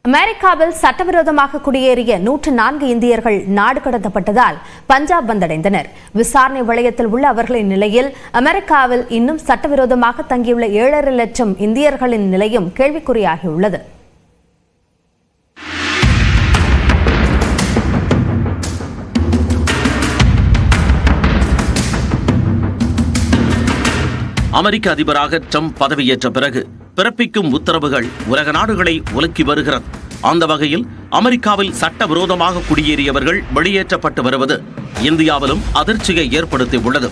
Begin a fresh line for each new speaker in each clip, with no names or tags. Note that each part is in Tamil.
அமெரிக்காவில் சட்டவிரோதமாக குடியேறிய 104 இந்தியர்கள் நாடு கடத்தப்பட்டதால் பஞ்சாப் வந்தடைந்தனர். விசாரணை வளையத்தில் உள்ள அவர்களின் நிலையில் அமெரிக்காவில் இன்னும் சட்டவிரோதமாக தங்கியுள்ள 7.5 லட்சம் இந்தியர்களின் நிலையும் கேள்விக்குறியாகியுள்ளது.
அமெரிக்க அதிபராக ட்ரம்ப் பதவியேற்ற பிறகு பிறப்பிக்கும் உத்தரவுகள் உலக நாடுகளை உலுக்கி வருகிறது. அந்த வகையில் அமெரிக்காவில் சட்டவிரோதமாக குடியேறியவர்கள் வெளியேற்றப்பட்டு வருவது இந்தியாவிலும் அதிர்ச்சியை ஏற்படுத்தியுள்ளது.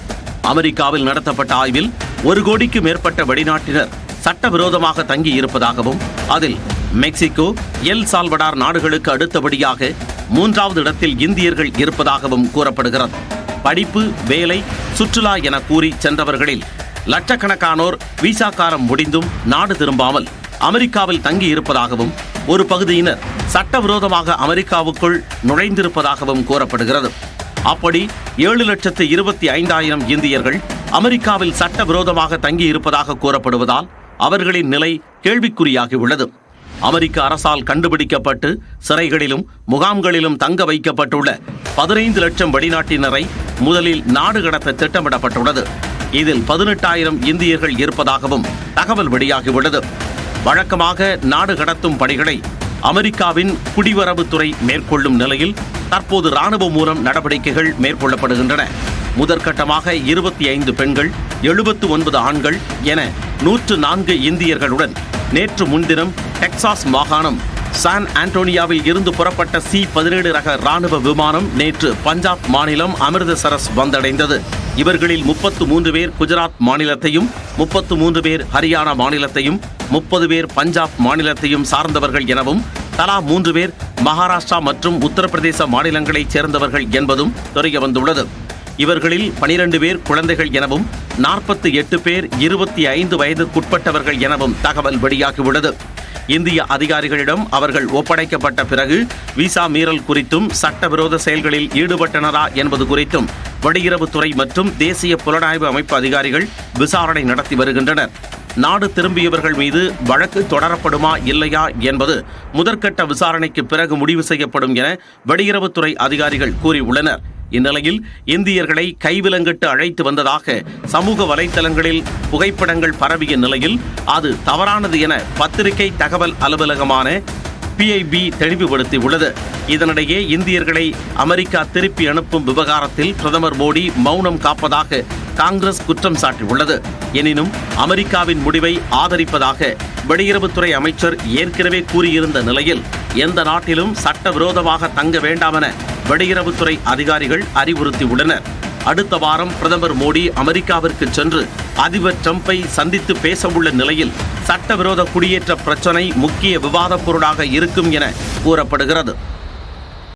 அமெரிக்காவில் நடத்தப்பட்ட ஆய்வில் 1 கோடிக்கு மேற்பட்ட வெளிநாட்டினர் சட்டவிரோதமாக தங்கி இருப்பதாகவும் அதில் மெக்சிகோ, எல் சால்வடார் நாடுகளுக்கு அடுத்தபடியாக 3வது இடத்தில் இந்தியர்கள் இருப்பதாகவும் கூறப்படுகிறது. படிப்பு, வேலை, சுற்றுலா என கூறி சென்றவர்களில் லட்சக்கணக்கானோர் விசா காலம் முடிந்தும் நாடு திரும்பாமல் அமெரிக்காவில் தங்கி இருப்பதாகவும் ஒரு பகுதியினர் சட்டவிரோதமாக அமெரிக்காவுக்குள் நுழைந்திருப்பதாகவும் கூறப்படுகிறது. அப்படி 7,25,000 இந்தியர்கள் அமெரிக்காவில் சட்டவிரோதமாக தங்கி இருப்பதாக கூறப்படுவதால் அவர்களின் நிலை கேள்விக்குறியாகியுள்ளது. அமெரிக்க அரசால் கண்டுபிடிக்கப்பட்டு சிறைகளிலும் முகாம்களிலும் தங்க வைக்கப்பட்டுள்ள 15 லட்சம் வெளிநாட்டினரை முதலில் நாடு கடத்த திட்டமிடப்பட்டுள்ளது. இதில் 18,000 இந்தியர்கள் இருப்பதாகவும் தகவல் வெளியாகியுள்ளது. வழக்கமாக நாடு கடத்தும் பணிகளை அமெரிக்காவின் குடிவரவுத்துறை மேற்கொள்ளும் நிலையில் தற்போது ராணுவம் மூலம் நடவடிக்கைகள் மேற்கொள்ளப்படுகின்றன. முதற்கட்டமாக 25 பெண்கள், 79 ஆண்கள் என 104 இந்தியர்களுடன் நேற்று முன்தினம் டெக்சாஸ் மாகாணம் சான் ஆண்டோனியாவில் இருந்து புறப்பட்ட C-17 ரக ராணுவ விமானம் நேற்று பஞ்சாப் மாநிலம் அமிர்தசரஸ் வந்தடைந்தது. இவர்களில் 33 பேர் குஜராத் மாநிலத்தையும், 33 பேர் ஹரியானா மாநிலத்தையும், 30 பேர் பஞ்சாப் மாநிலத்தையும் சார்ந்தவர்கள் எனவும் தலா 3 பேர் மகாராஷ்டிரா மற்றும் உத்தரப்பிரதேச மாநிலங்களைச் சேர்ந்தவர்கள் என்பதும் தெரிய வந்துள்ளது. இவர்களில் 12 பேர் குழந்தைகள் எனவும் 48 பேர் 25 வயதுக்குட்பட்டவர்கள் எனவும் தகவல் வெளியாகியுள்ளது. இந்திய அதிகாரிகளிடம் அவர்கள் ஒப்படைக்கப்பட்ட பிறகு விசா மீறல் குறித்தும் சட்டவிரோத செயல்களில் ஈடுபட்டனரா என்பது குறித்தும் வெளியுறவுத்துறை மற்றும் தேசிய புலனாய்வு அமைப்பு அதிகாரிகள் விசாரணை நடத்தி வருகின்றனர். நாடு திரும்பியவர்கள் மீது வழக்கு தொடரப்படுமா இல்லையா என்பது முதற்கட்ட விசாரணைக்கு பிறகு முடிவு செய்யப்படும் என வெளியுறவுத்துறை அதிகாரிகள் கூறியுள்ளனர். இந்நிலையில் இந்தியர்களை கைவிலங்கிட்டு அழைத்து வந்ததாக சமூக வலைத்தளங்களில் புகைப்படங்கள் பரவிய நிலையில் அது தவறானது என பத்திரிகை தகவல் அலுவலகமான PIB தெளிவுபடுத்தியுள்ளது. இதனிடையே இந்தியர்களை அமெரிக்கா திருப்பி அனுப்பும் விவகாரத்தில் பிரதமர் மோடி மௌனம் காப்பதாக காங்கிரஸ் குற்றம் சாட்டியுள்ளது. எனினும் அமெரிக்காவின் முடிவை ஆதரிப்பதாக வெளியுறவுத்துறை அமைச்சர் ஏற்கனவே கூறியிருந்த நிலையில் எந்த நாட்டிலும் சட்டவிரோதமாக தங்க வேண்டாம் என வெளியுறவுத்துறை அதிகாரிகள் அறிவுறுத்தியுள்ளனர். அடுத்த வாரம் பிரதமர் மோடி அமெரிக்காவிற்கு சென்று அதிபர் ட்ரம்பை சந்தித்து பேசவுள்ள நிலையில் சட்டவிரோத குடியேற்ற பிரச்சினை முக்கிய விவாதப் பொருளாக இருக்கும் என கூறப்படுகிறது.